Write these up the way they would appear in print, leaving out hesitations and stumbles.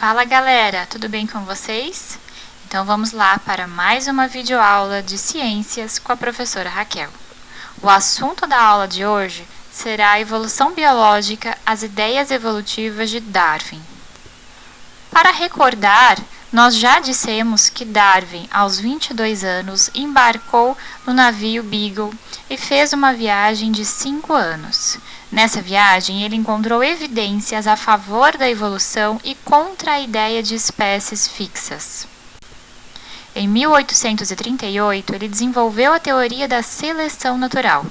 Fala galera, tudo bem com vocês? Então vamos lá para mais uma videoaula de ciências com a professora Raquel. O assunto da aula de hoje será a evolução biológica, as ideias evolutivas de Darwin. Para recordar, nós já dissemos que Darwin, aos 22 anos, embarcou no navio Beagle e fez uma viagem de 5 anos. Nessa viagem, ele encontrou evidências a favor da evolução e contra a ideia de espécies fixas. Em 1838, ele desenvolveu a teoria da seleção natural.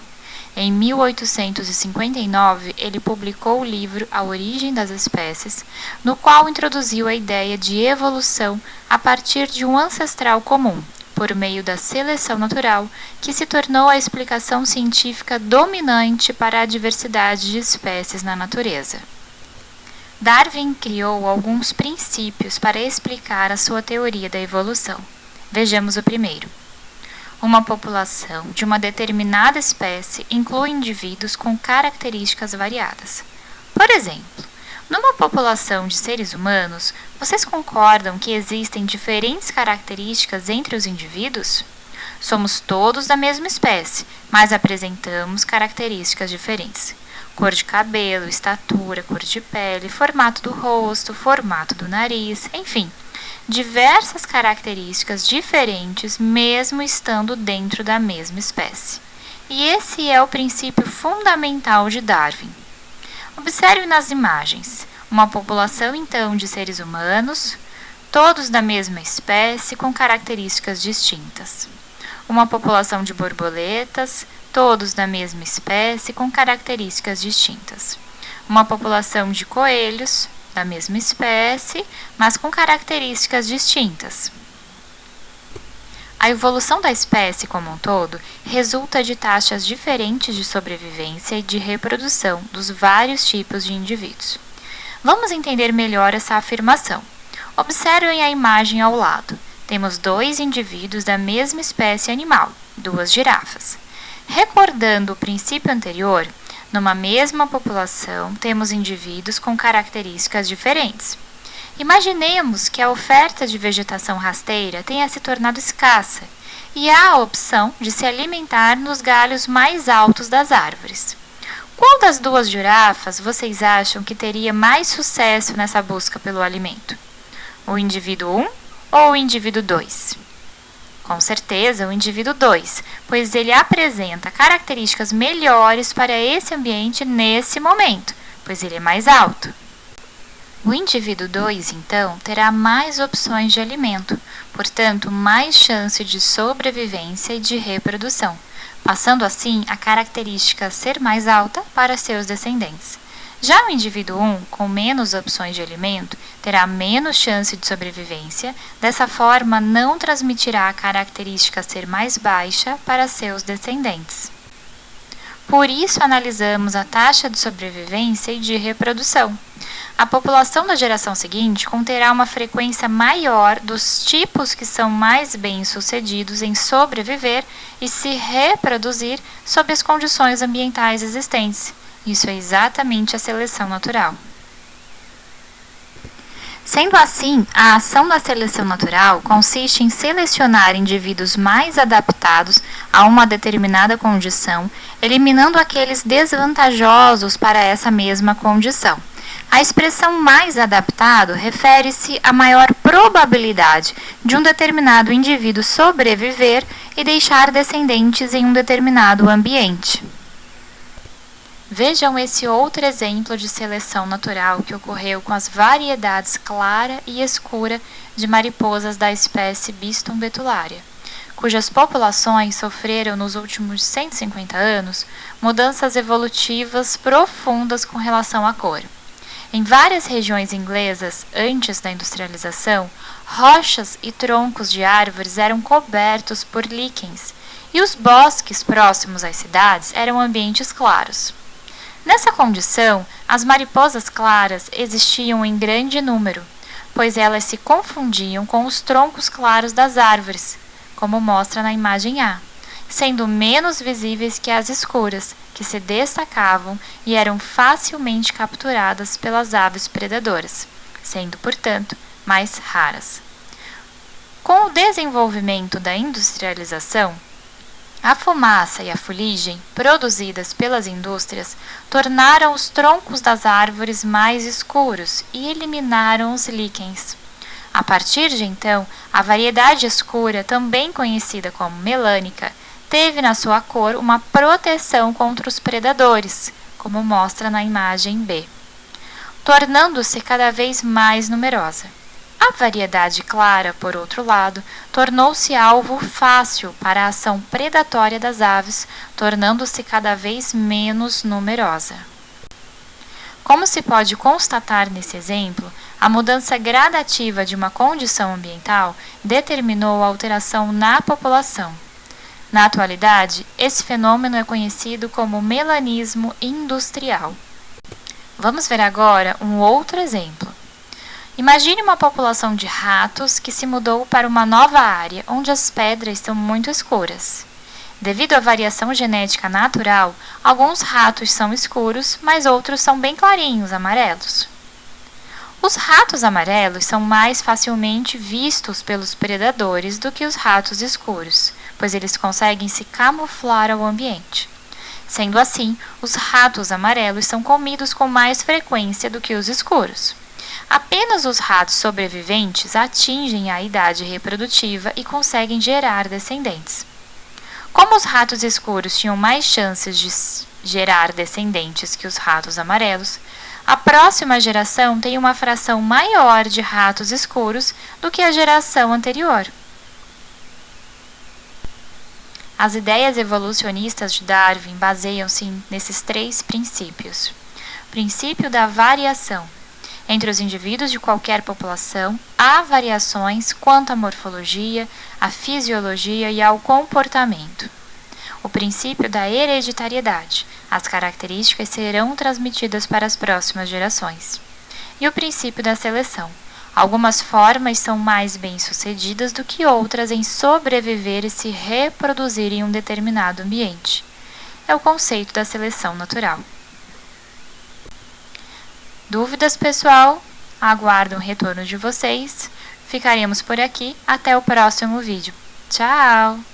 Em 1859, ele publicou o livro A Origem das Espécies, no qual introduziu a ideia de evolução a partir de um ancestral comum, por meio da seleção natural, que se tornou a explicação científica dominante para a diversidade de espécies na natureza. Darwin criou alguns princípios para explicar a sua teoria da evolução. Vejamos o primeiro. Uma população de uma determinada espécie inclui indivíduos com características variadas. Por exemplo, numa população de seres humanos, vocês concordam que existem diferentes características entre os indivíduos? Somos todos da mesma espécie, mas apresentamos características diferentes. Cor de cabelo, estatura, cor de pele, formato do rosto, formato do nariz, enfim, diversas características diferentes mesmo estando dentro da mesma espécie. E esse é o princípio fundamental de Darwin. Observe nas imagens, uma população então de seres humanos, todos da mesma espécie com características distintas. Uma população de borboletas, todos da mesma espécie com características distintas. Uma população de coelhos, da mesma espécie, mas com características distintas. A evolução da espécie como um todo resulta de taxas diferentes de sobrevivência e de reprodução dos vários tipos de indivíduos. Vamos entender melhor essa afirmação. Observem a imagem ao lado. Temos dois indivíduos da mesma espécie animal, duas girafas. Recordando o princípio anterior, numa mesma população, temos indivíduos com características diferentes. Imaginemos que a oferta de vegetação rasteira tenha se tornado escassa e há a opção de se alimentar nos galhos mais altos das árvores. Qual das duas girafas vocês acham que teria mais sucesso nessa busca pelo alimento? O indivíduo 1 ou o indivíduo 2? Com certeza, o indivíduo 2, pois ele apresenta características melhores para esse ambiente nesse momento, pois ele é mais alto. O indivíduo 2, então, terá mais opções de alimento, portanto, mais chance de sobrevivência e de reprodução, passando assim a característica ser mais alta para seus descendentes. Já o indivíduo 1, com menos opções de alimento, terá menos chance de sobrevivência, dessa forma não transmitirá a característica ser mais baixa para seus descendentes. Por isso analisamos a taxa de sobrevivência e de reprodução. A população da geração seguinte conterá uma frequência maior dos tipos que são mais bem-sucedidos em sobreviver e se reproduzir sob as condições ambientais existentes. Isso é exatamente a seleção natural. Sendo assim, a ação da seleção natural consiste em selecionar indivíduos mais adaptados a uma determinada condição, eliminando aqueles desvantajosos para essa mesma condição. A expressão mais adaptado refere-se à maior probabilidade de um determinado indivíduo sobreviver e deixar descendentes em um determinado ambiente. Vejam esse outro exemplo de seleção natural que ocorreu com as variedades clara e escura de mariposas da espécie Biston betularia, cujas populações sofreram nos últimos 150 anos mudanças evolutivas profundas com relação à cor. Em várias regiões inglesas, antes da industrialização, rochas e troncos de árvores eram cobertos por líquens, e os bosques próximos às cidades eram ambientes claros. Nessa condição, as mariposas claras existiam em grande número, pois elas se confundiam com os troncos claros das árvores, como mostra na imagem A, sendo menos visíveis que as escuras, que se destacavam e eram facilmente capturadas pelas aves predadoras. sendo, portanto, mais raras. Com o desenvolvimento da industrialização, a fumaça e a fuligem produzidas pelas indústrias tornaram os troncos das árvores mais escuros e eliminaram os líquens. A partir de então, a variedade escura, também conhecida como melânica, teve na sua cor uma proteção contra os predadores, como mostra na imagem B, tornando-se cada vez mais numerosa. A variedade clara, por outro lado, tornou-se alvo fácil para a ação predatória das aves, tornando-se cada vez menos numerosa. Como se pode constatar nesse exemplo, a mudança gradativa de uma condição ambiental determinou a alteração na população. Na atualidade, esse fenômeno é conhecido como melanismo industrial. Vamos ver agora um outro exemplo. Imagine uma população de ratos que se mudou para uma nova área onde as pedras são muito escuras. Devido à variação genética natural, alguns ratos são escuros, mas outros são bem clarinhos, amarelos. Os ratos amarelos são mais facilmente vistos pelos predadores do que os ratos escuros, pois eles conseguem se camuflar ao ambiente. Sendo assim, os ratos amarelos são comidos com mais frequência do que os escuros. Apenas os ratos sobreviventes atingem a idade reprodutiva e conseguem gerar descendentes. Como os ratos escuros tinham mais chances de gerar descendentes que os ratos amarelos, a próxima geração tem uma fração maior de ratos escuros do que a geração anterior. As ideias evolucionistas de Darwin baseiam-se nesses 3 princípios. Princípio da variação. Entre os indivíduos de qualquer população, há variações quanto à morfologia, à fisiologia e ao comportamento. O princípio da hereditariedade. As características serão transmitidas para as próximas gerações. E o princípio da seleção. Algumas formas são mais bem-sucedidas do que outras em sobreviver e se reproduzir em um determinado ambiente. É o conceito da seleção natural. Dúvidas, pessoal? Aguardo o retorno de vocês. Ficaremos por aqui. Até o próximo vídeo. Tchau!